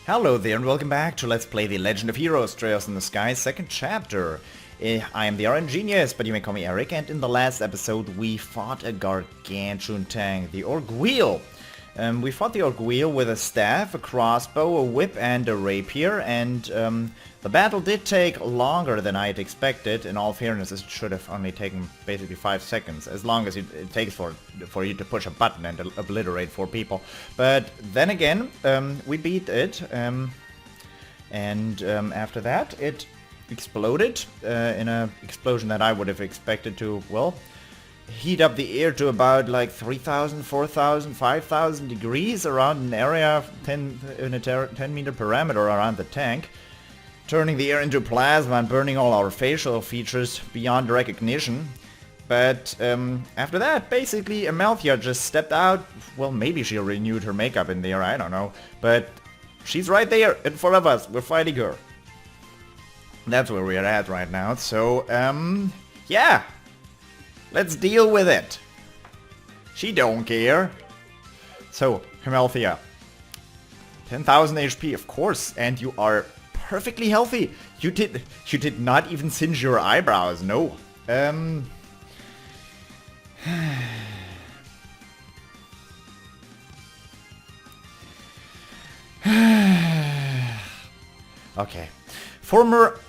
Hello there and welcome back to Let's Play The Legend of Heroes, Trails in the Sky, second chapter. I am the RNGenius, but you may call me Eric, and in the last episode we fought a gargantuan tank, the Orgwheel. We fought the Orgwheel with a staff, a crossbow, a whip and a rapier, and the battle did take longer than I had expected. In all fairness, it should have only taken basically 5 seconds, as long as it takes for you to push a button and obliterate 4 people. But then again, we beat it, and after that it exploded in an explosion that I would have expected to, well, heat up the air to about like 3,000, 4,000, 5,000 degrees around an area in a 10 meter parameter around the tank, turning the air into plasma and burning all our facial features beyond recognition. But after that, basically, Amalthea just stepped out. Well, maybe she renewed her makeup in there, I don't know. But she's right there in front of us. We're fighting her. That's where we're at right now. So, yeah. Let's deal with it. She don't care. So, Amalthea. 10,000 HP, of course, and you are perfectly healthy. You did not even singe your eyebrows, no. Okay. Former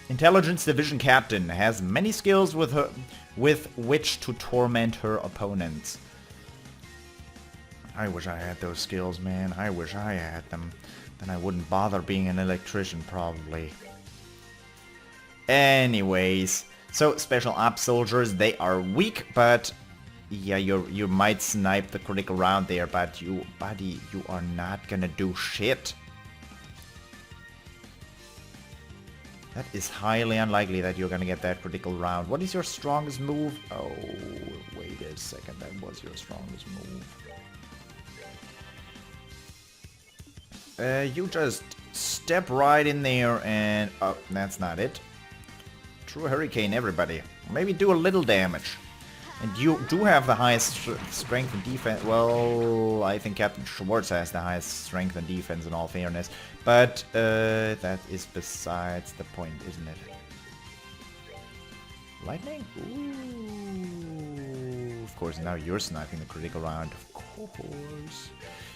Intelligence Division Captain has many skills with which to torment her opponents. I wish I had those skills, man. I wish I had them. Then I wouldn't bother being an electrician, probably. Anyways, so special ops soldiers, they are weak, but yeah, you might snipe the critical round there, but you, buddy, you are not gonna do shit. That is highly unlikely that you're gonna get that critical round. What is your strongest move? Oh, wait a second, that was your strongest move. You just step right in there and... oh, that's not it. True Hurricane, everybody. Maybe do a little damage. And you do have the highest strength and defense. Well, I think Captain Schwartz has the highest strength and defense in all fairness. But that is besides the point, isn't it? Lightning? Ooh. Of course, now you're sniping the critical round. Of course.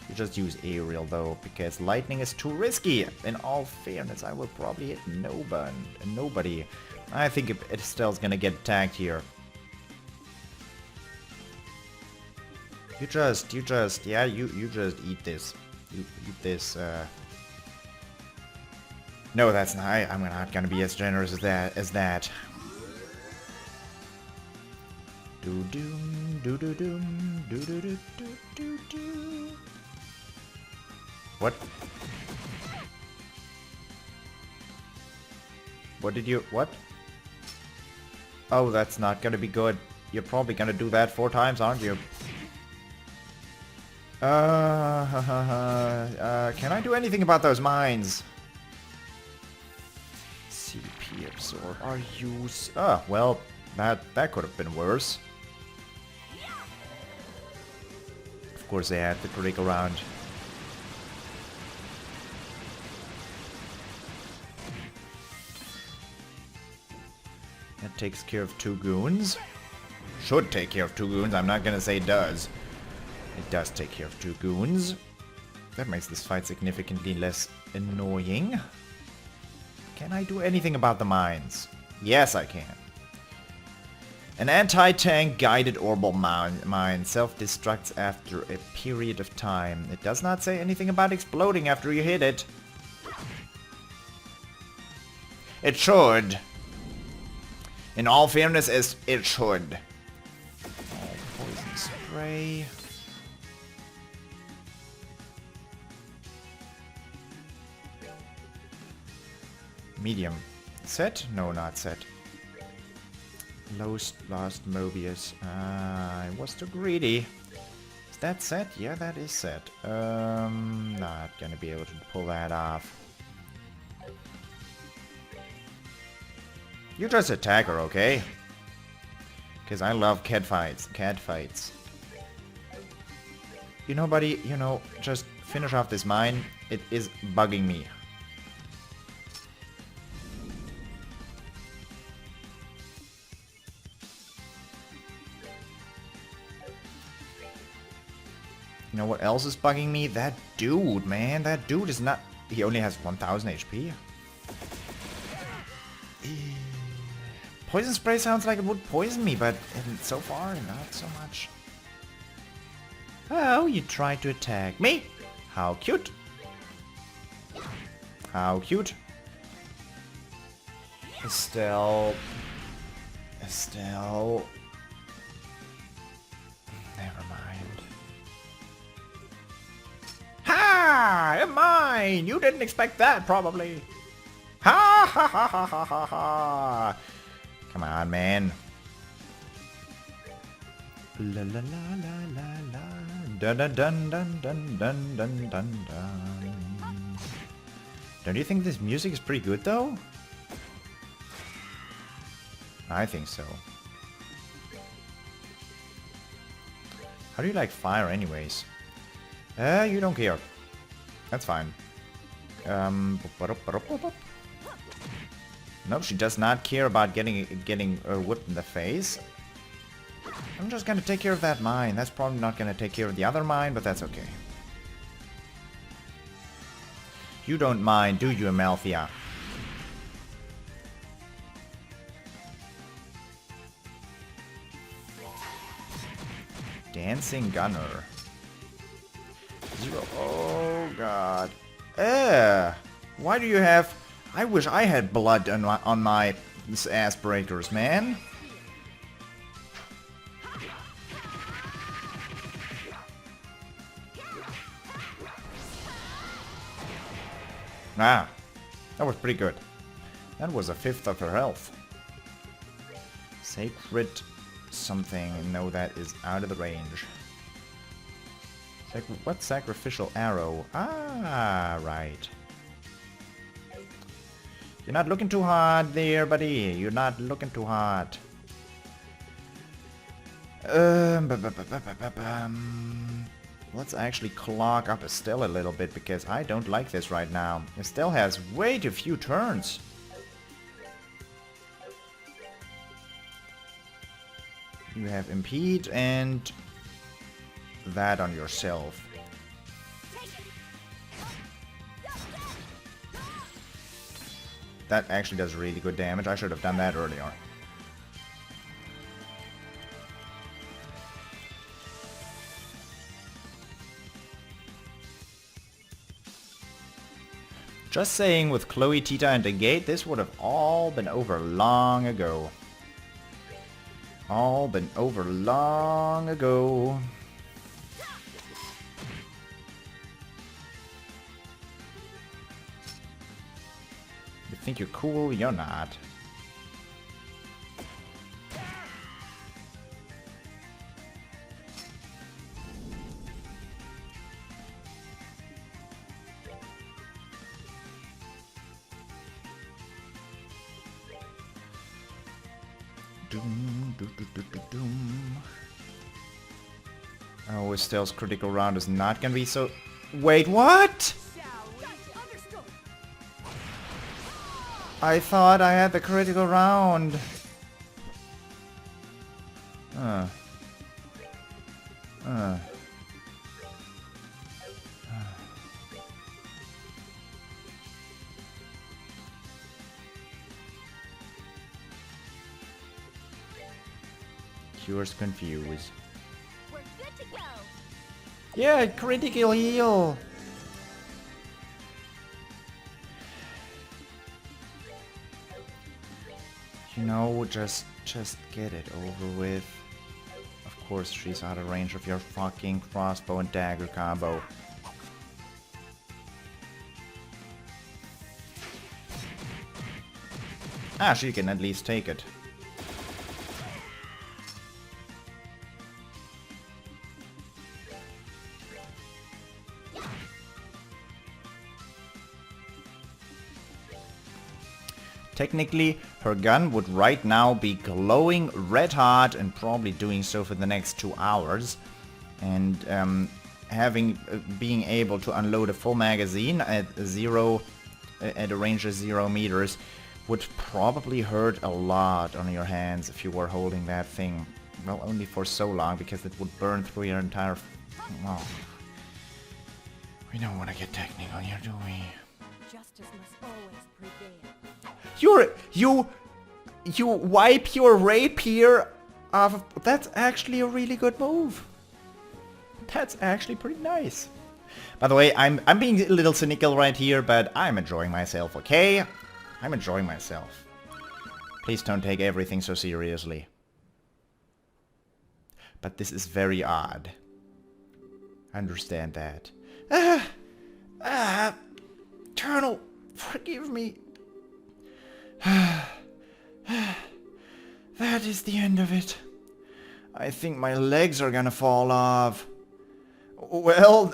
You just use aerial though, because lightning is too risky. In all fairness, I will probably hit nobody. I think Estelle's gonna get attacked here. You just eat this. You eat this, No, that's not, I'm not gonna be as generous as that. Do-doom, do-do-doom, do-do-do-do-do-do. What? What did you... what? Oh, that's not gonna be good. You're probably gonna do that 4 times, aren't you? Can I do anything about those mines? CP absorb. Are you... oh, well, that could have been worse. Of course they had the critical round. That takes care of 2 goons. Should take care of 2 goons. I'm not gonna say it does. It does take care of 2 goons. That makes this fight significantly less annoying. Can I do anything about the mines? Yes, I can. An anti-tank guided orbital mine self-destructs after a period of time. It does not say anything about exploding after you hit it. It should. In all fairness, it should. Oh, poison spray. Medium. Set? No, not set. Lost Mobius. I was too greedy. Is that set? Yeah, that is set. Not gonna be able to pull that off. You just attack her, okay? Because I love cat fights. You know, buddy, you know, just finish off this mine. It is bugging me. You know what else is bugging me? That dude, man. That dude is not... He only has 1000 HP. Poison spray sounds like it would poison me, but so far, not so much. Oh, you tried to attack me? How cute. How cute. Estelle. Estelle. Never mind. Ha! Mine! You didn't expect that, probably. Ha ha ha ha ha ha ha! Come on, man. La la la la la la. Dun dun dun dun dun dun dun dun dun. Don't you think this music is pretty good, though? I think so. How do you like fire, anyways? You don't care. That's fine. Nope, she does not care about getting whipped in the face. I'm just gonna take care of that mine. That's probably not gonna take care of the other mine, but that's okay. You don't mind, do you, Amalthea? Dancing Gunner. Zero. Oh god. Why do you have... I wish I had blood on my ass breakers, man. Ah, that was pretty good. That was a fifth of her health. Sacred something. No, that is out of the range. What sacrificial arrow? Ah, right. You're not looking too hard there, buddy. You're not looking too hard. Let's actually clog up Estelle a little bit, because I don't like this right now. Estelle has way too few turns. You have impede and that on yourself. That actually does really good damage. I should have done that earlier. Just saying, with TloH, Tita, and the gate, this would have all been over long ago. All been over long ago. You think you're cool? You're not. Doom, doo, doo, doo, doo, doom. Oh, Estelle's critical round is not gonna be so... Wait, what? I thought I had the critical round. Cures confused. We're good to go. Yeah, critical heal. You know, just get it over with. Of course, she's out of range of your fucking crossbow and dagger combo. Ah, she can at least take it. Technically, her gun would right now be glowing red hot and probably doing so for the next 2 hours. And being able to unload a full magazine at a range of 0 meters would probably hurt a lot on your hands if you were holding that thing. Well, only for so long, because it would burn through your entire... Oh. We don't want to get technical here, do we? Justice must always prevail. You wipe your rapier off of... That's actually a really good move. That's actually pretty nice. By the way, I'm being a little cynical right here, but I'm enjoying myself, okay? I'm enjoying myself. Please don't take everything so seriously. But this is very odd. I understand that. Eternal, forgive me. That is the end of it. I think my legs are gonna fall off. Well,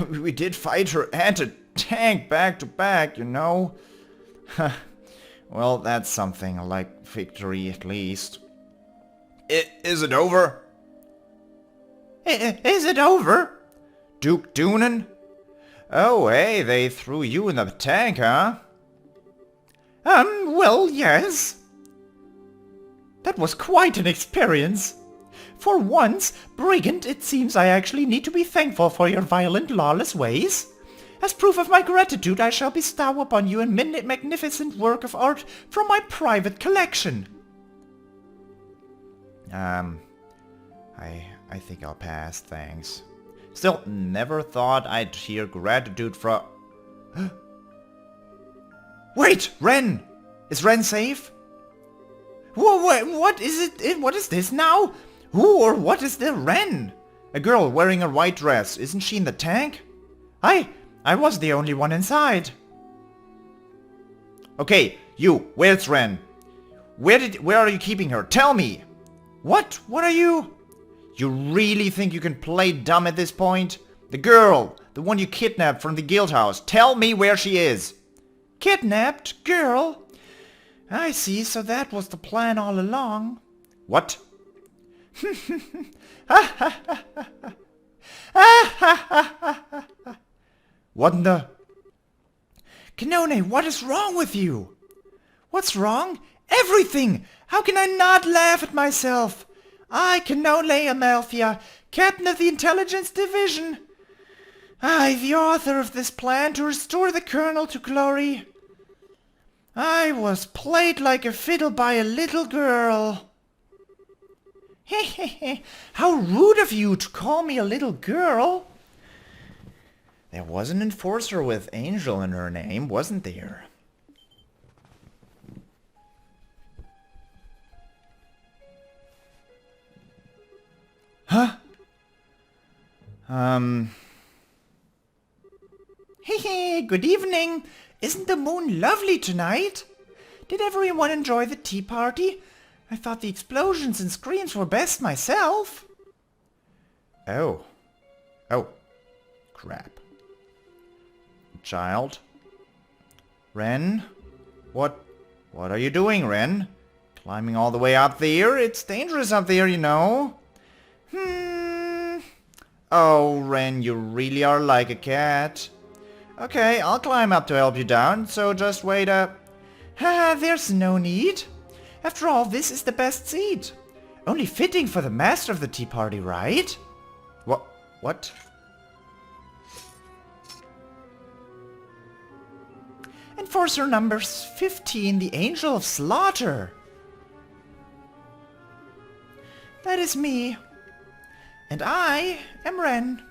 we did fight her and a tank back to back, you know. Well, that's something like victory at least. Is it over? Is it over? Duke Doonan? Oh, hey, they threw you in the tank, huh? Well, yes. That was quite an experience. For once, Brigand, it seems I actually need to be thankful for your violent, lawless ways. As proof of my gratitude, I shall bestow upon you a magnificent work of art from my private collection. I think I'll pass, thanks. Still, never thought I'd hear gratitude from... Wait, Ren! Is Ren safe? What is it? What is this now? Who or what is the Ren? A girl wearing a white dress. Isn't she in the tank? I was the only one inside. Okay, you, where's Ren? Where are you keeping her? Tell me! What? What are you? You really think you can play dumb at this point? The girl, the one you kidnapped from the guild house. Tell me where she is. Kidnapped? Girl? I see, so that was the plan all along. What? What in the... Kanone, what is wrong with you? What's wrong? Everything! How can I not laugh at myself? I, Kanone Amalthea, Captain of the Intelligence Division. I, the author of this plan to restore the Colonel to glory. I was played like a fiddle by a little girl. Hehehe, how rude of you to call me a little girl. There was an enforcer with Angel in her name, wasn't there? Huh? Hehe, good evening. Isn't the moon lovely tonight? Did everyone enjoy the tea party? I thought the explosions and screams were best myself. Oh. Oh. Crap. Child? Ren? What are you doing, Ren? Climbing all the way up there? It's dangerous up there, you know. Oh, Ren, you really are like a cat. Okay, I'll climb up to help you down, so just wait up. Haha, there's no need. After all, this is the best seat. Only fitting for the master of the tea party, right? What? Enforcer number 15, the Angel of Slaughter. That is me. And I am Ren.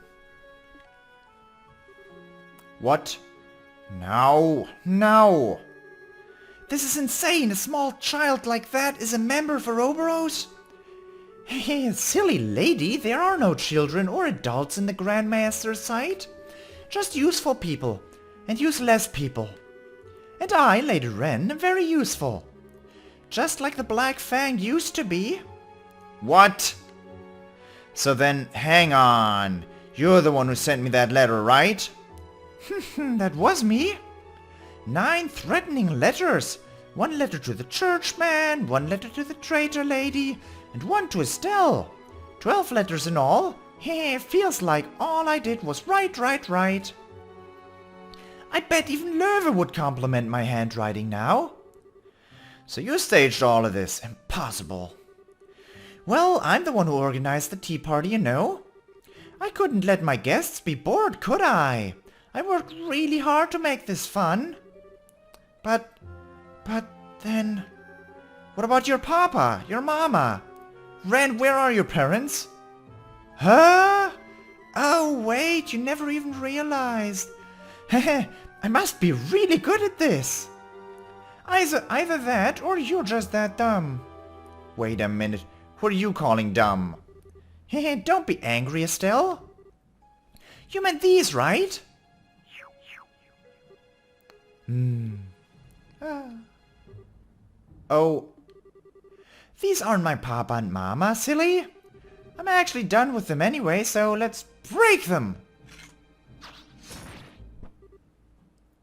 What? No. This is insane. A small child like that is a member for Oberos? Hey, silly lady, there are no children or adults in the Grandmaster's sight. Just useful people and useless people. And I, Lady Ren, am very useful. Just like the Black Fang used to be. What? So then, hang on. You're the one who sent me that letter, right? That was me. 9 threatening letters. 1 letter to the churchman, 1 letter to the traitor lady, and 1 to Estelle. 12 letters in all. Heh, feels like all I did was right. I bet even Löwe would compliment my handwriting now. So you staged all of this. Impossible. Well, I'm the one who organized the tea party, you know. I couldn't let my guests be bored, could I? I worked really hard to make this fun. But then... What about your papa, your mama? Ren, where are your parents? Huh? Oh, wait, you never even realized. Heh, I must be really good at this. Either that, or you're just that dumb. Wait a minute, who are you calling dumb? Heh, don't be angry, Estelle. You meant these, right? Oh. These aren't my papa and mama, silly. I'm actually done with them anyway, so let's break them.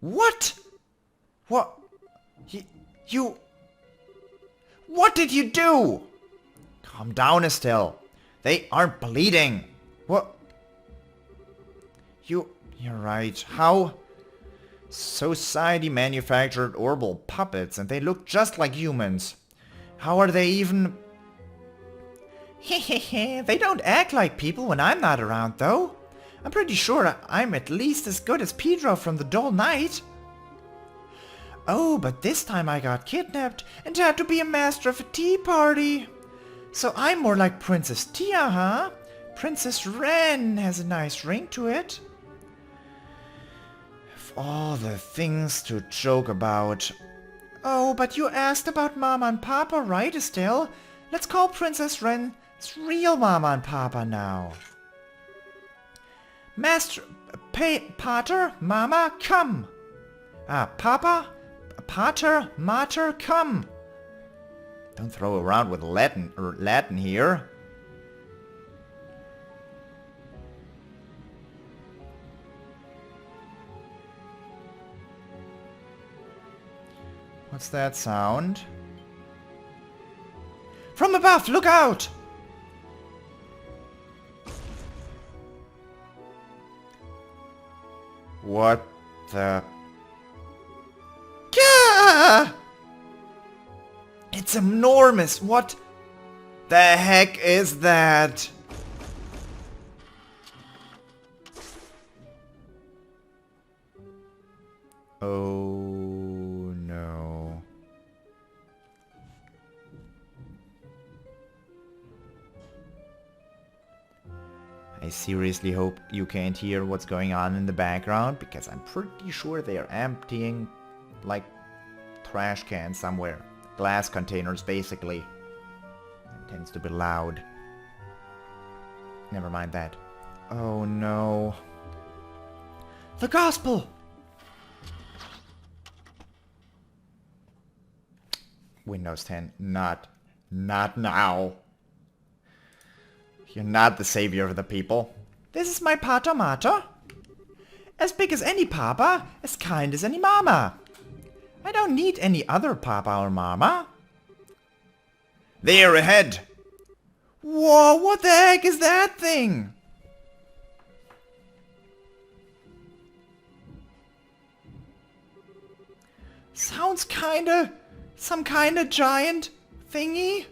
What? What? You... What did you do? Calm down, Estelle. They aren't bleeding. What? You're right. How? Society manufactured orbital puppets and they look just like humans. How are they even... Hehehe, they don't act like people when I'm not around though. I'm pretty sure I'm at least as good as Pedro from the Dull Night. Oh, but this time I got kidnapped and had to be a master of a tea party. So I'm more like Princess Tia, huh? Princess Ren has a nice ring to it. Of all the things to joke about. Oh, but you asked about Mama and Papa, right, Estelle? Let's call Princess Ren's real Mama and Papa now. Master... Pater, Mama, come! Papa? Pater, Mater, come! Don't throw around with Latin here. What's that sound? From above, look out! What the... Gah! It's enormous! What the heck is that? Oh no. I seriously hope you can't hear what's going on in the background, because I'm pretty sure they are emptying, like, trash cans somewhere. Glass containers, basically. It tends to be loud. Never mind that. Oh no. The gospel! Windows 10. Not now. You're not the savior of the people. This is my Pater Mater. As big as any papa, as kind as any mama. I don't need any other papa or mama. There ahead! Whoa, what the heck is that thing? Sounds kinda... some kinda giant thingy?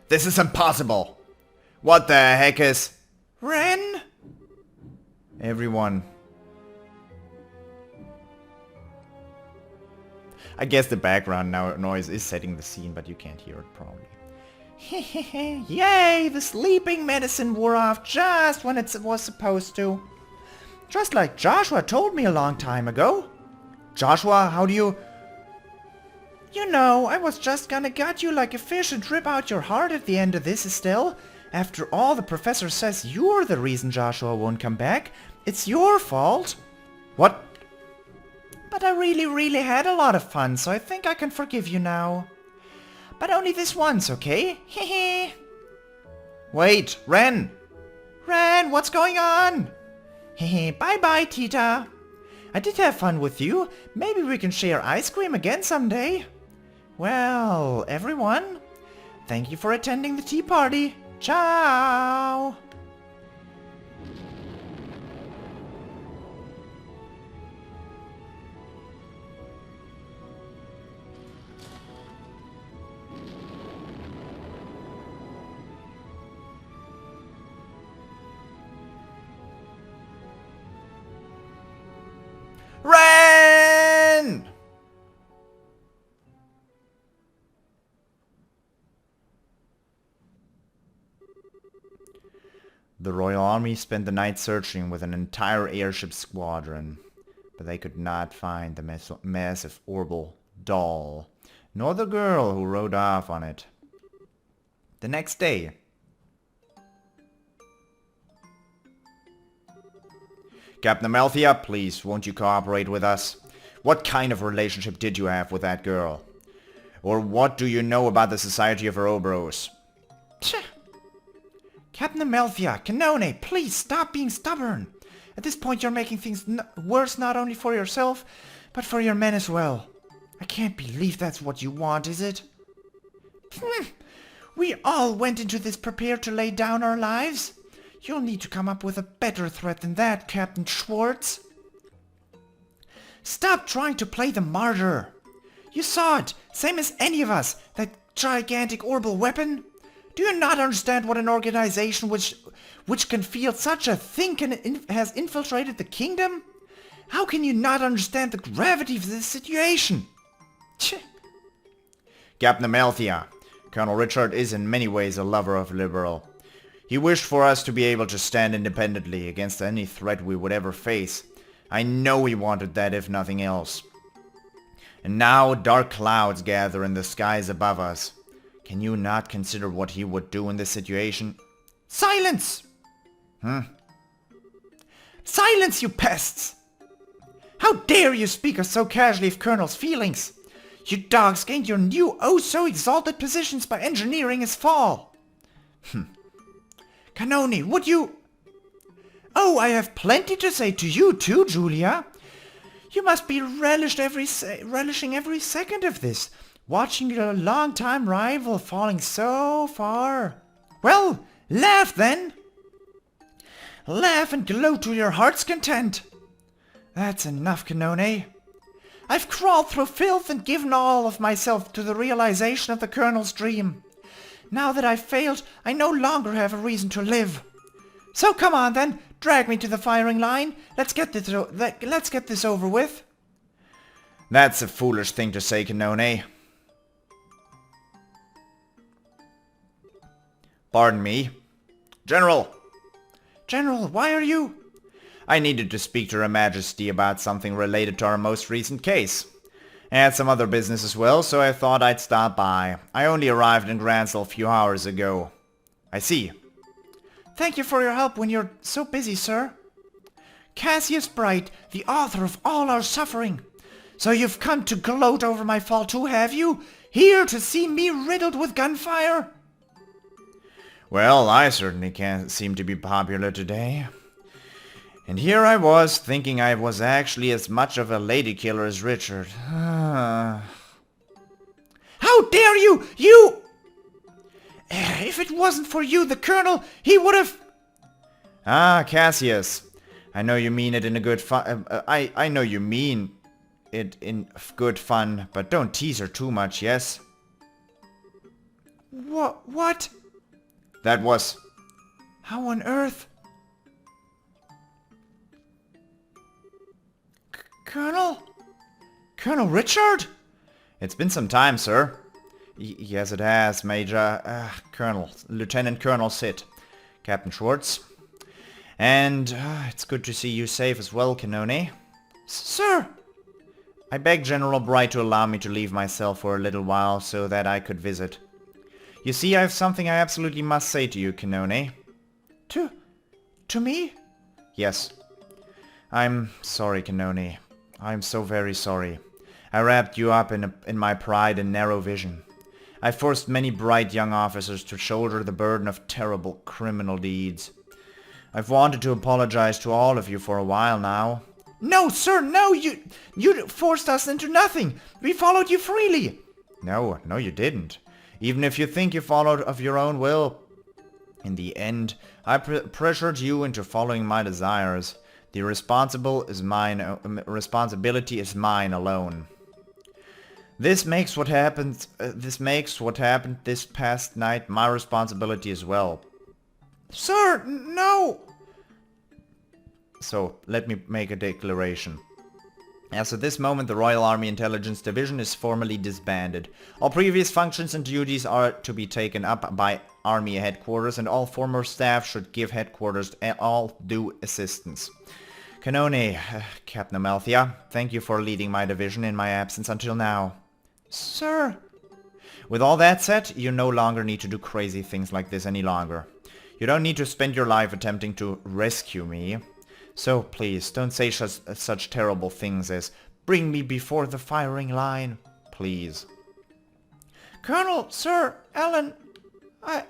This is impossible! What the heck is... Ren? Everyone. I guess the background noise is setting the scene, but you can't hear it probably. Yay! The sleeping medicine wore off just when it was supposed to. Just like Joshua told me a long time ago. Joshua, how do you... You know, I was just gonna gut you like a fish and rip out your heart at the end of this, Estelle. After all, the professor says you're the reason Joshua won't come back. It's your fault. What? But I really had a lot of fun, so I think I can forgive you now. But only this once, okay? Hehe. Wait, Ren! Ren, what's going on? Hehe, bye-bye, Tita. I did have fun with you. Maybe we can share ice cream again someday. Well, everyone, thank you for attending the tea party. Ciao! The Royal Army spent the night searching with an entire airship squadron, but they could not find the massive orbital doll, nor the girl who rode off on it. The next day, Captain Amalthea, please, won't you cooperate with us? What kind of relationship did you have with that girl? Or what do you know about the Society of Ouroboros? Captain Amalthea, Canone, please stop being stubborn. At this point you're making things worse not only for yourself, but for your men as well. I can't believe that's what you want, is it? We all went into this prepared to lay down our lives. You'll need to come up with a better threat than that, Captain Schwartz. Stop trying to play the martyr. You saw it, same as any of us, that gigantic orbital weapon. Do you not understand what an organization which can field such a thing has infiltrated the kingdom? How can you not understand the gravity of this situation? Captain Amalthea, Colonel Richard is in many ways a lover of Liberl. He wished for us to be able to stand independently against any threat we would ever face. I know he wanted that if nothing else. And now dark clouds gather in the skies above us. Can you not consider what he would do in this situation? Silence! Silence, you pests! How dare you speak so casually of Colonel's feelings? You dogs gained your new oh-so-exalted positions by engineering his fall. Canone, would you... Oh, I have plenty to say to you too, Julia. You must be relishing every second of this, watching your long-time rival falling so far. Well, laugh then. Laugh and gloat to your heart's content. That's enough, Canone. I've crawled through filth and given all of myself to the realization of the Colonel's dream. Now that I've failed, I no longer have a reason to live. So come on then, drag me to the firing line. Let's get this over with. That's a foolish thing to say, Canone. Pardon me. General! General, why are you... I needed to speak to Her Majesty about something related to our most recent case. I had some other business as well, so I thought I'd stop by. I only arrived in Gransel a few hours ago. I see. Thank you for your help when you're so busy, sir. Cassius Bright, the author of all our suffering. So you've come to gloat over my fall too, have you? Here to see me riddled with gunfire? Well, I certainly can't seem to be popular today. And here I was, thinking I was actually as much of a lady killer as Richard. How dare you! You... If it wasn't for you, the Colonel, he would have... Ah, Cassius. I know you mean it in a good fun... I know you mean it in good fun, but don't tease her too much, yes? What? That was... How on earth... Colonel? Colonel Richard? It's been some time, sir. Yes, it has, Major. Colonel. Lieutenant Colonel Sid. Captain Schwartz. And it's good to see you safe as well, Canone. Sir! I begged General Bright to allow me to leave myself for a little while so that I could visit. You see, I have something I absolutely must say to you, Canone. To me? Yes. I'm sorry, Canone. I'm so very sorry. I wrapped you up in my pride and narrow vision. I forced many bright young officers to shoulder the burden of terrible criminal deeds. I've wanted to apologize to all of you for a while now. No, sir, no! You forced us into nothing! We followed you freely! No, you didn't. Even if you think you followed of your own will. In the end, I pressured you into following my desires. The responsibility is mine alone. This makes what happened this past night my responsibility as well. Sir, no! So, let me make a declaration. As of this moment, the Royal Army Intelligence Division is formally disbanded. All previous functions and duties are to be taken up by Army Headquarters, and all former staff should give Headquarters all due assistance. Canone, Captain Amalthea, thank you for leading my division in my absence until now. Sir. With all that said, you no longer need to do crazy things like this any longer. You don't need to spend your life attempting to rescue me. So please, don't say such terrible things as, bring me before the firing line. Please. Colonel, Sir, Alan, I...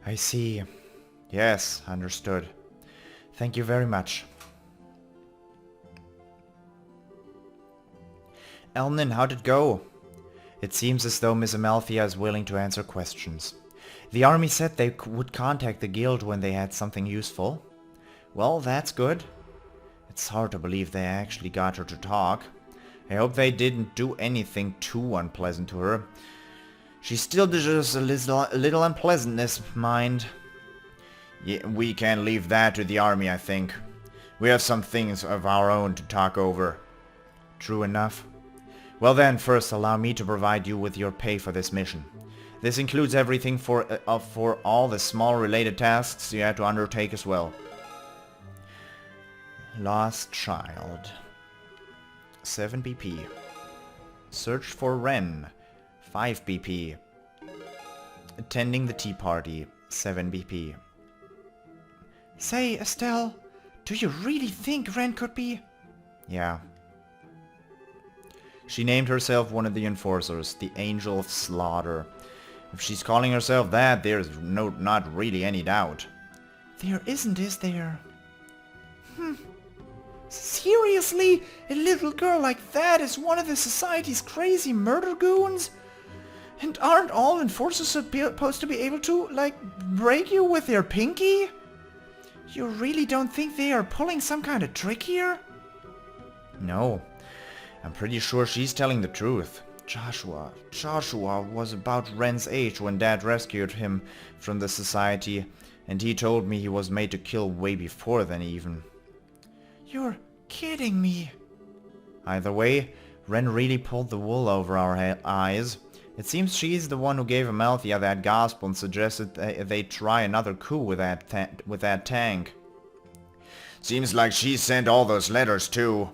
I see. Yes, understood. Thank you very much. Elnin, how'd it go? It seems as though Miss Amalthea is willing to answer questions. The army said they would contact the guild when they had something useful. Well, that's good. It's hard to believe they actually got her to talk. I hope they didn't do anything too unpleasant to her. She still deserves a little unpleasantness, mind. Yeah, we can leave that to the army, I think. We have some things of our own to talk over. True enough. Well then, first allow me to provide you with your pay for this mission. This includes everything for all the small related tasks you had to undertake as well. Lost Child. 7 BP. Search for Ren. 5 BP. Attending the tea party. 7 BP. Say, Estelle, do you really think Ren could be... Yeah. She named herself one of the enforcers, the Angel of Slaughter. If she's calling herself that, there's not really any doubt. There isn't, is there? Seriously? A little girl like that is one of the society's crazy murder goons? And aren't all enforcers supposed to be able to, like, break you with their pinky? You really don't think they are pulling some kind of trick here? No. I'm pretty sure she's telling the truth. Joshua was about Ren's age when Dad rescued him from the society, and he told me he was made to kill way before then even. You're kidding me. Either way, Ren really pulled the wool over our eyes. It seems she's the one who gave Amalthea that gospel and suggested they try another coup with that tank. Seems like she sent all those letters too.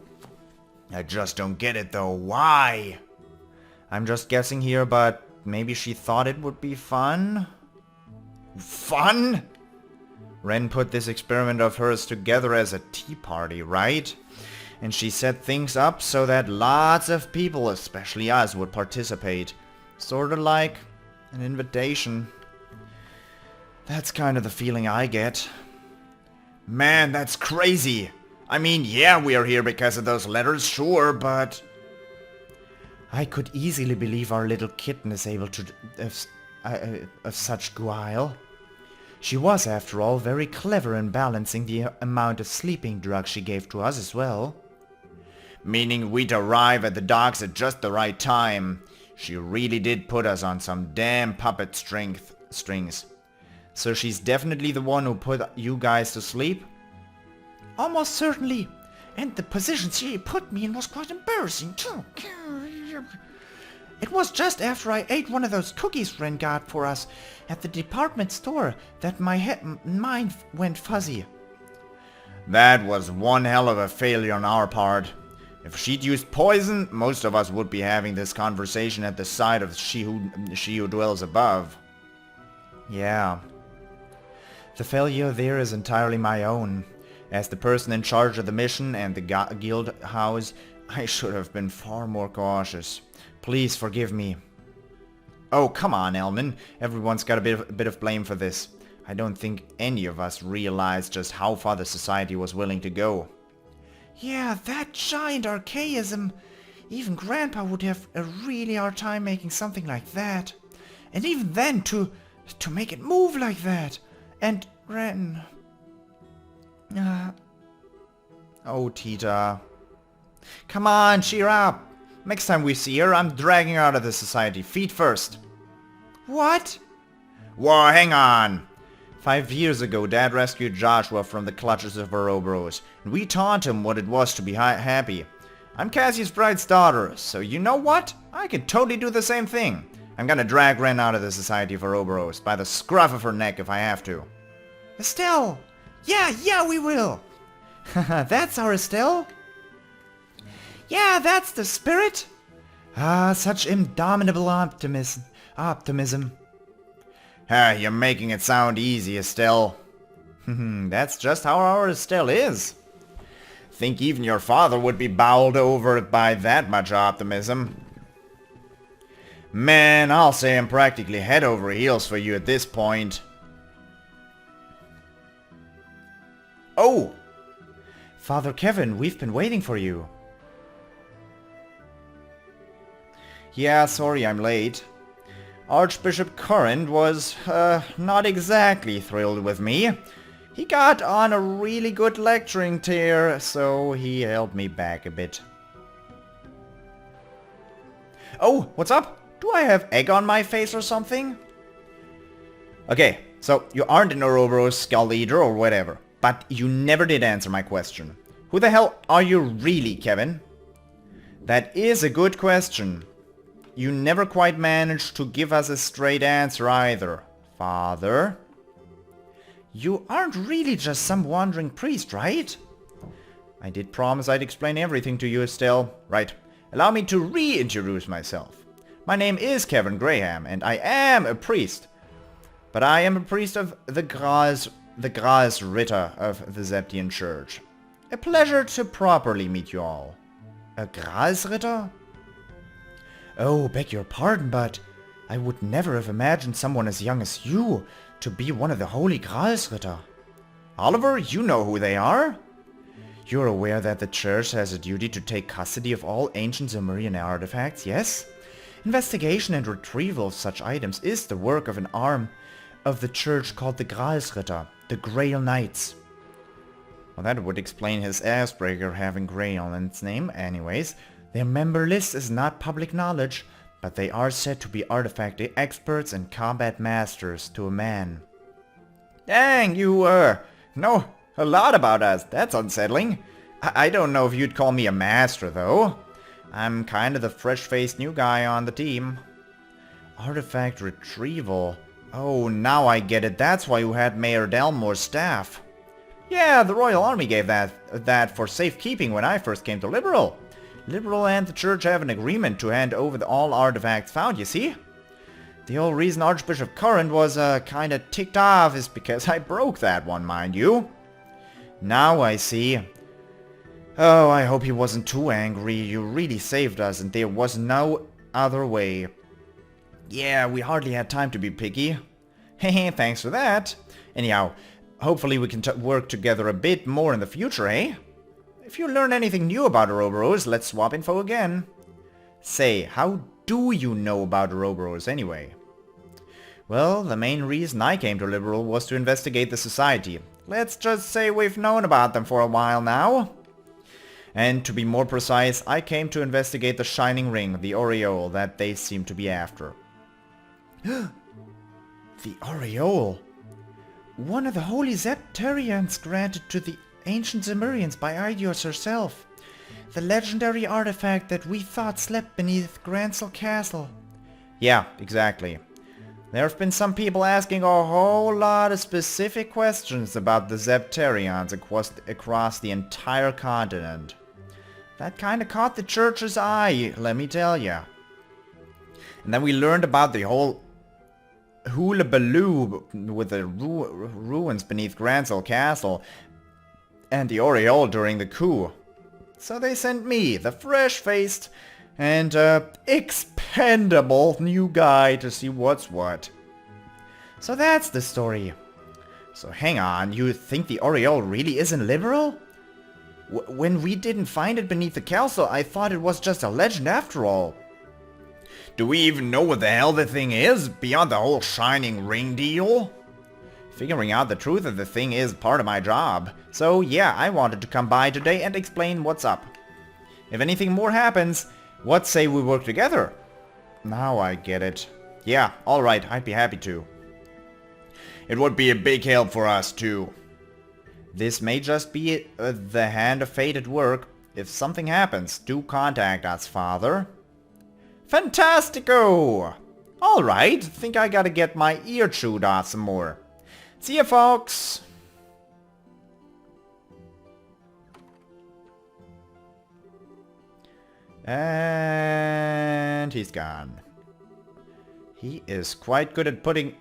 I just don't get it though. Why? I'm just guessing here, but maybe she thought it would be fun? Fun? Ren put this experiment of hers together as a tea party, right? And she set things up so that lots of people, especially us, would participate. Sorta like an invitation. That's kind of the feeling I get. Man, that's crazy! I mean, yeah, we are here because of those letters, sure, but... I could easily believe our little kitten is able to... of such guile. She was, after all, very clever in balancing the amount of sleeping drugs she gave to us as well. Meaning we'd arrive at the docks at just the right time. She really did put us on some damn puppet strings. So she's definitely the one who put you guys to sleep? Almost certainly. And the position she put me in was quite embarrassing too. It was just after I ate one of those cookies Ren got for us at the department store that my mind went fuzzy. That was one hell of a failure on our part. If she'd used poison, most of us would be having this conversation at the side of she who dwells above. Yeah. The failure there is entirely my own. As the person in charge of the mission and the guild house, I should have been far more cautious. Please forgive me. Oh, come on, Elman. Everyone's got a bit of blame for this. I don't think any of us realized just how far the society was willing to go. Yeah, that giant archaism. Even Grandpa would have a really hard time making something like that. And even then, to make it move like that. And Ren... Oh, Tita. Come on, cheer up. Next time we see her, I'm dragging her out of the society. Feet first. What? Whoa, hang on. 5 years ago, Dad rescued Joshua from the clutches of Ouroboros, and we taught him what it was to be happy. I'm Cassius Bright's daughter, so you know what? I can totally do the same thing. I'm gonna drag Ren out of the Society of Ouroboros by the scruff of her neck if I have to. Estelle! Yeah, we will! That's our Estelle? Yeah, that's the spirit! Ah, such indomitable optimism. You're making it sound easy, Estelle. That's just how our Estelle is. Think even your father would be bowled over by that much optimism. Man, I'll say I'm practically head over heels for you at this point. Oh! Father Kevin, we've been waiting for you. Yeah, sorry I'm late. Archbishop Current was, not exactly thrilled with me. He got on a really good lecturing tear, so he held me back a bit. Oh, what's up? Do I have egg on my face or something? Okay, so you aren't an Ouroboros skull eater or whatever, but you never did answer my question. Who the hell are you really, Kevin? That is a good question. You never quite managed to give us a straight answer either, Father. You aren't really just some wandering priest, right? I did promise I'd explain everything to you, Estelle. Right. Allow me to reintroduce myself. My name is Kevin Graham, and I am a priest. But I am a priest of the Graal Ritter of the Zeptian Church. A pleasure to properly meet you all. A Graal Ritter? Oh, beg your pardon, but I would never have imagined someone as young as you to be one of the Holy Graals Ritter. Oliver, you know who they are? You're aware that the Church has a duty to take custody of all ancient Zemurian artifacts, yes? Investigation and retrieval of such items is the work of an arm of the Church called the Graals Ritter, the Grail Knights. Well, that would explain his assbreaker having Grail in its name. Anyways, their member list is not public knowledge, but they are said to be artifact experts and combat masters to a man. Dang, you, know a lot about us. That's unsettling. I don't know if you'd call me a master, though. I'm kind of the fresh-faced new guy on the team. Artifact retrieval. Oh, now I get it. That's why you had Mayor Delmore's staff. Yeah, the Royal Army gave that for safekeeping when I first came to Liberl. Liberl and the Church have an agreement to hand over all artifacts found, you see? The whole reason Archbishop Current was, kinda ticked off is because I broke that one, mind you. Now I see. Oh, I hope he wasn't too angry. You really saved us and there was no other way. Yeah, we hardly had time to be picky. Hehe, thanks for that. Anyhow, hopefully we can work together a bit more in the future, eh? If you learn anything new about Ouroboros, let's swap info again. Say, how do you know about Ouroboros anyway? Well, the main reason I came to Liberl was to investigate the society. Let's just say we've known about them for a while now. And to be more precise, I came to investigate the Shining Ring, the aureole that they seem to be after. The aureole? One of the holy Zepterians granted to the ancient Zemurians by Aidios herself. The legendary artifact that we thought slept beneath Gransel Castle. Yeah, exactly. There have been some people asking a whole lot of specific questions about the Zepterians across the entire continent. That kinda caught the Church's eye, let me tell ya. And then we learned about the whole hullabaloo with the ruins beneath Gransel Castle and the aureole during the coup. So they sent me, the fresh-faced and expendable new guy, to see what's what. So that's the story. So hang on, you think the aureole really isn't Liberl? When we didn't find it beneath the castle, I thought it was just a legend after all. Do we even know what the hell the thing is, beyond the whole Shining Ring deal? Figuring out the truth of the thing is part of my job. So yeah, I wanted to come by today and explain what's up. If anything more happens, What say we work together? Now I get it. Yeah, alright, I'd be happy to. It would be a big help for us too. This may just be the hand of fate at work. If something happens, do contact us, Father. Fantastico! Alright, think I gotta get my ear chewed off some more. See ya, folks! And he's gone. He is quite good at putting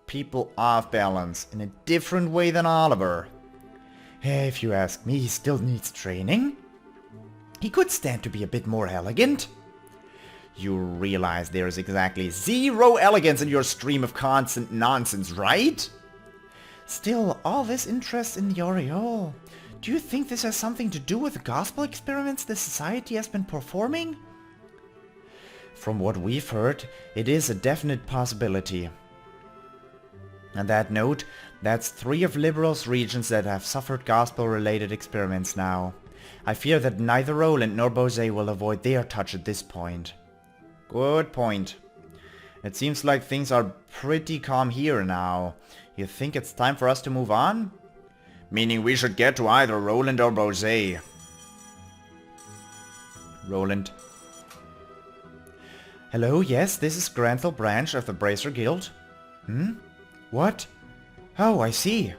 people off balance in a different way than Oliver. If you ask me, he still needs training. He could stand to be a bit more elegant. You realize there is exactly zero elegance in your stream of constant nonsense, right? Still, all this interest in the aureole. Do you think this has something to do with the gospel experiments the society has been performing? From what we've heard, it is a definite possibility. On that note, that's 3 of Liberl's regions that have suffered gospel-related experiments now. I fear that neither Roland nor Bose will avoid their touch at this point. Good point. It seems like things are pretty calm here now. You think it's time for us to move on? Meaning we should get to either Roland or Bose. Roland. Hello, yes, this is Granthal Branch of the Bracer Guild. What? Oh, I see.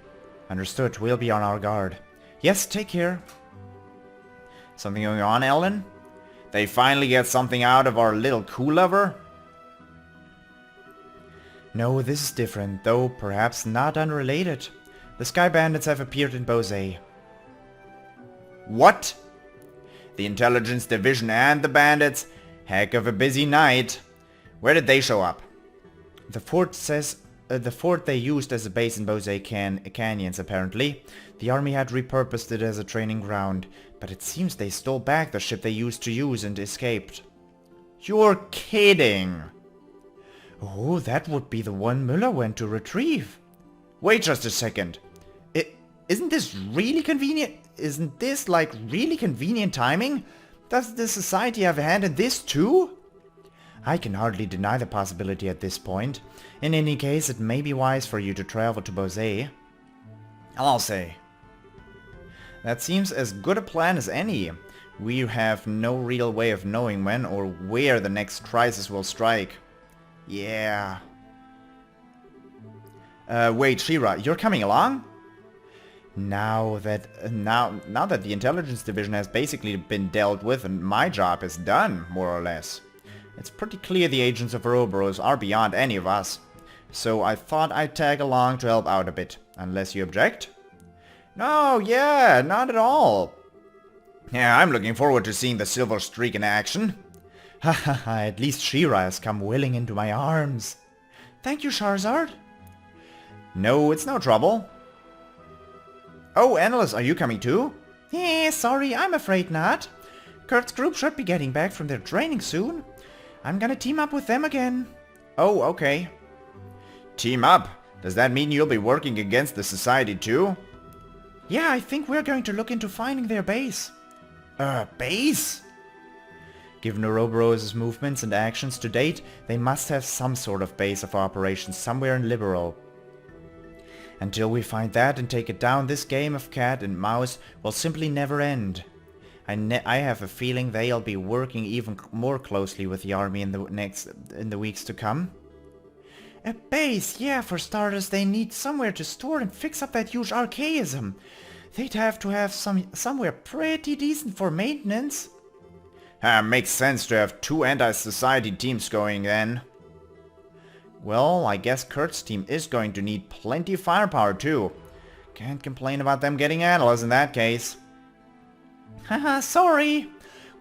Understood, we'll be on our guard. Yes, take care. Something going on, Ellen? They finally get something out of our little coup lover? No, this is different, though perhaps not unrelated. The Sky Bandits have appeared in Bose. What? The Intelligence Division and the Bandits? Heck of a busy night. Where did they show up? The fort says... the fort they used as a base in Bose Canyons, apparently. The army had repurposed it as a training ground, but it seems they stole back the ship they used to use and escaped. You're kidding! Oh, that would be the one Müller went to retrieve. Wait just a second. Isn't this really convenient? Isn't this, like, really convenient timing? Does the society have a hand in this too? I can hardly deny the possibility at this point. In any case, it may be wise for you to travel to Bose. I'll say. That seems as good a plan as any. We have no real way of knowing when or where the next crisis will strike. Yeah. Wait, Shira, you're coming along? Now that the Intelligence Division has basically been dealt with and my job is done, more or less. It's pretty clear the agents of Ouroboros are beyond any of us. So I thought I'd tag along to help out a bit, unless you object? No, yeah, not at all. Yeah, I'm looking forward to seeing the Silver Streak in action. Haha, at least Shira has come willing into my arms. Thank you, Charizard. No, it's no trouble. Oh, Annalise, are you coming too? Sorry, I'm afraid not. Kurt's group should be getting back from their training soon. I'm gonna team up with them again. Oh, okay. Team up? Does that mean you'll be working against the society too? Yeah, I think we're going to look into finding their base. Base? Given Ouroboros' movements and actions to date, they must have some sort of base of operations somewhere in Liberl. Until we find that and take it down, this game of cat and mouse will simply never end. I have a feeling they'll be working even more closely with the army in the weeks to come. A base, yeah, for starters they need somewhere to store and fix up that huge archaism. They'd have to have somewhere pretty decent for maintenance. Makes sense to have 2 anti-society teams going then. Well, I guess Kurt's team is going to need plenty of firepower too. Can't complain about them getting Annalise in that case. Haha, sorry.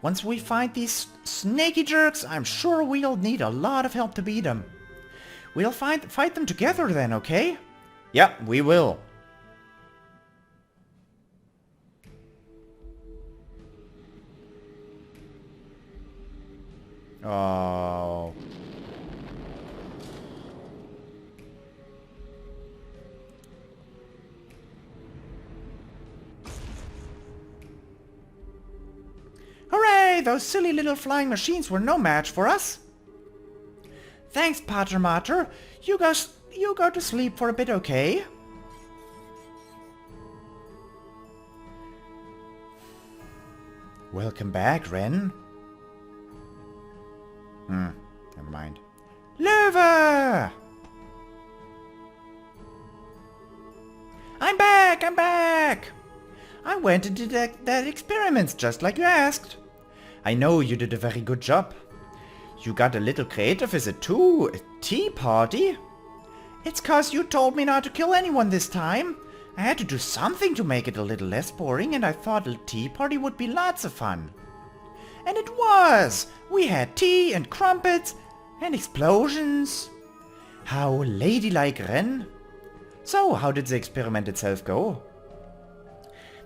Once we find these snaky jerks, I'm sure we'll need a lot of help to beat them. We'll fight them together then, okay? Yep, we will. Oh. say those silly little flying machines were no match for us. Thanks, Pater Mater. You go to sleep for a bit, okay? Welcome back, Ren. Never mind. Löwe! I'm back! I went and did that experiment just like you asked. I know you did a very good job. You got a little creative, is it too? A tea party? It's 'cause you told me not to kill anyone this time. I had to do something to make it a little less boring, and I thought a tea party would be lots of fun. And it was! We had tea and crumpets and explosions. How ladylike, Ren. So, how did the experiment itself go?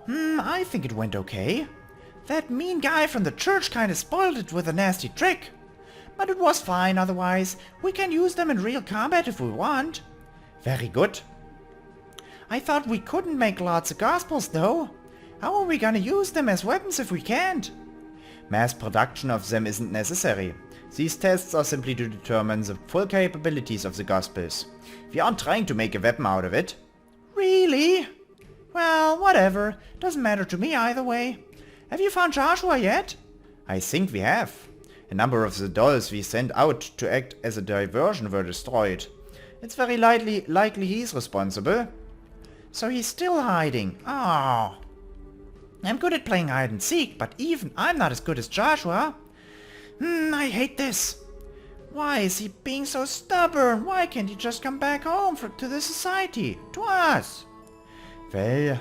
I think it went okay. That mean guy from the church kinda spoiled it with a nasty trick. But it was fine otherwise. We can use them in real combat if we want. Very good. I thought we couldn't make lots of gospels though. How are we gonna use them as weapons if we can't? Mass production of them isn't necessary. These tests are simply to determine the full capabilities of the gospels. We aren't trying to make a weapon out of it. Really? Well, whatever. Doesn't matter to me either way. Have you found Joshua yet? I think we have. A number of the dolls we sent out to act as a diversion were destroyed. It's very likely he's responsible. So he's still hiding. Oh. I'm good at playing hide and seek, but even I'm not as good as Joshua. I hate this. Why is he being so stubborn? Why can't he just come back home to the society? To us? Well,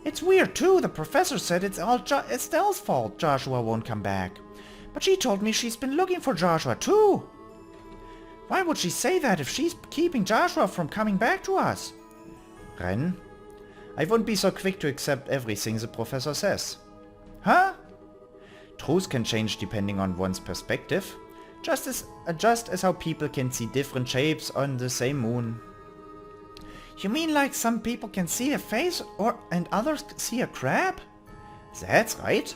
it's weird too. The professor said it's all Estelle's fault Joshua won't come back. But she told me she's been looking for Joshua too. Why would she say that if she's keeping Joshua from coming back to us? Ren, I won't be so quick to accept everything the professor says. Huh? Truth can change depending on one's perspective, just as how people can see different shapes on the same moon. You mean like some people can see a face and others see a crab? That's right.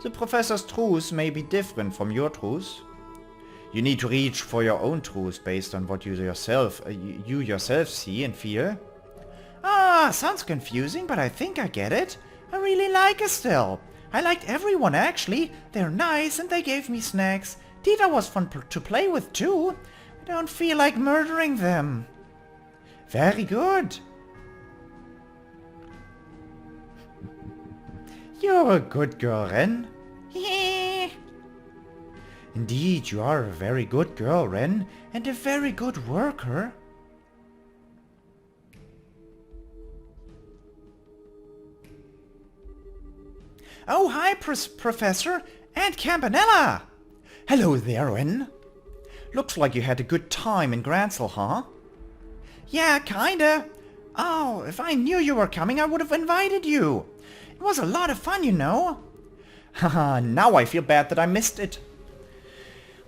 The professor's truth may be different from your truth. You need to reach for your own truth based on what you yourself see and feel. Ah, sounds confusing, but I think I get it. I really like Estelle. I liked everyone actually. They're nice and they gave me snacks. Tita was fun to play with too. I don't feel like murdering them. Very good. You're a good girl, Ren. Indeed, you are a very good girl, Ren, and a very good worker. Oh, hi, Professor, and Campanella! Hello there, Ren. Looks like you had a good time in Gransel, huh? Yeah, kinda. Oh, if I knew you were coming, I would have invited you. It was a lot of fun, you know. Haha, now I feel bad that I missed it.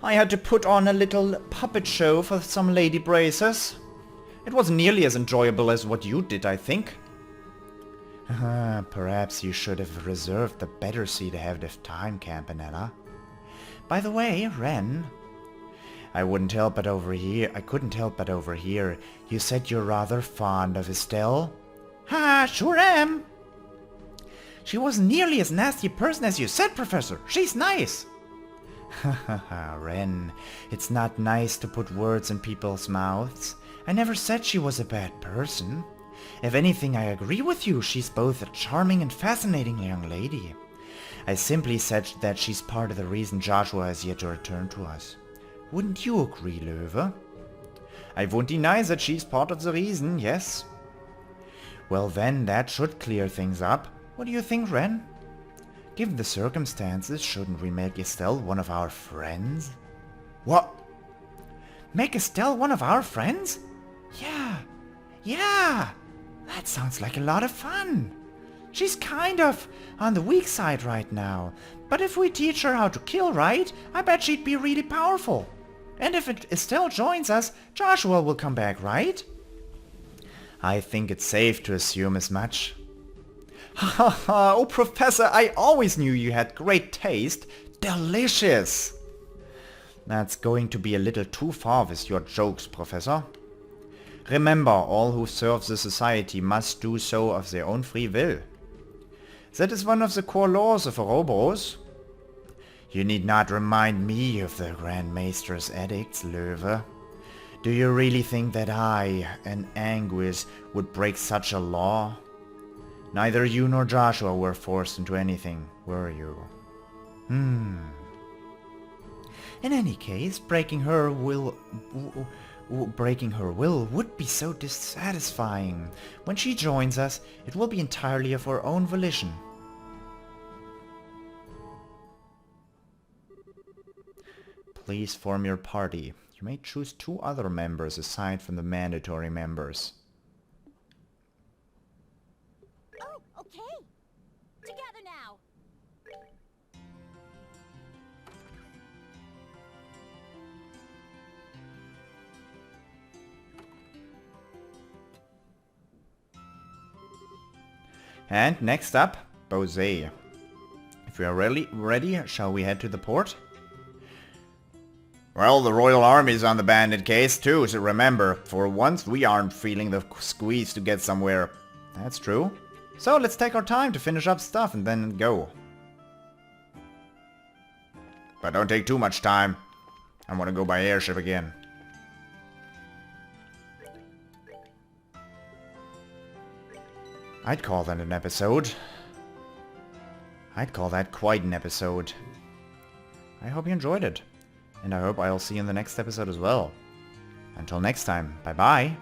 I had to put on a little puppet show for some lady bracers. It wasn't nearly as enjoyable as what you did, I think. Perhaps you should have reserved the better seat ahead of time, Campanella. By the way, Ren, I couldn't help but overhear. You said you're rather fond of Estelle? Ha, sure am. She wasn't nearly as nasty a person as you said, Professor. She's nice. Haha, Ren, it's not nice to put words in people's mouths. I never said she was a bad person. If anything, I agree with you. She's both a charming and fascinating young lady. I simply said that she's part of the reason Joshua has yet to return to us. Wouldn't you agree, Löwe? I won't deny that she's part of the reason, yes. Well then, that should clear things up. What do you think, Ren? Given the circumstances, shouldn't we make Estelle one of our friends? What? Make Estelle one of our friends? Yeah! That sounds like a lot of fun. She's kind of on the weak side right now, but if we teach her how to kill right, I bet she'd be really powerful. And if Estelle joins us, Joshua will come back, right? I think it's safe to assume as much. Ha ha ha, oh Professor, I always knew you had great taste. delicious! That's going to be a little too far with your jokes, Professor. Remember, all who serve the society must do so of their own free will. That is one of the core laws of Ouroboros. You need not remind me of the Grand Maester's edicts, Löwe. Do you really think that I, an Anguis, would break such a law? Neither you nor Joshua were forced into anything, were you? In any case, breaking her will would be so dissatisfying. When she joins us, it will be entirely of her own volition. Please form your party. You may choose 2 other members aside from the mandatory members. Oh, okay. Together now. And next up, Bosé. If we are really ready, shall we head to the port? Well, the Royal Army's on the bandit case too, so remember, for once we aren't feeling the squeeze to get somewhere. That's true. So let's take our time to finish up stuff and then go. But don't take too much time. I want to go by airship again. I'd call that an episode. I'd call that quite an episode. I hope you enjoyed it. And I hope I'll see you in the next episode as well. Until next time, bye bye.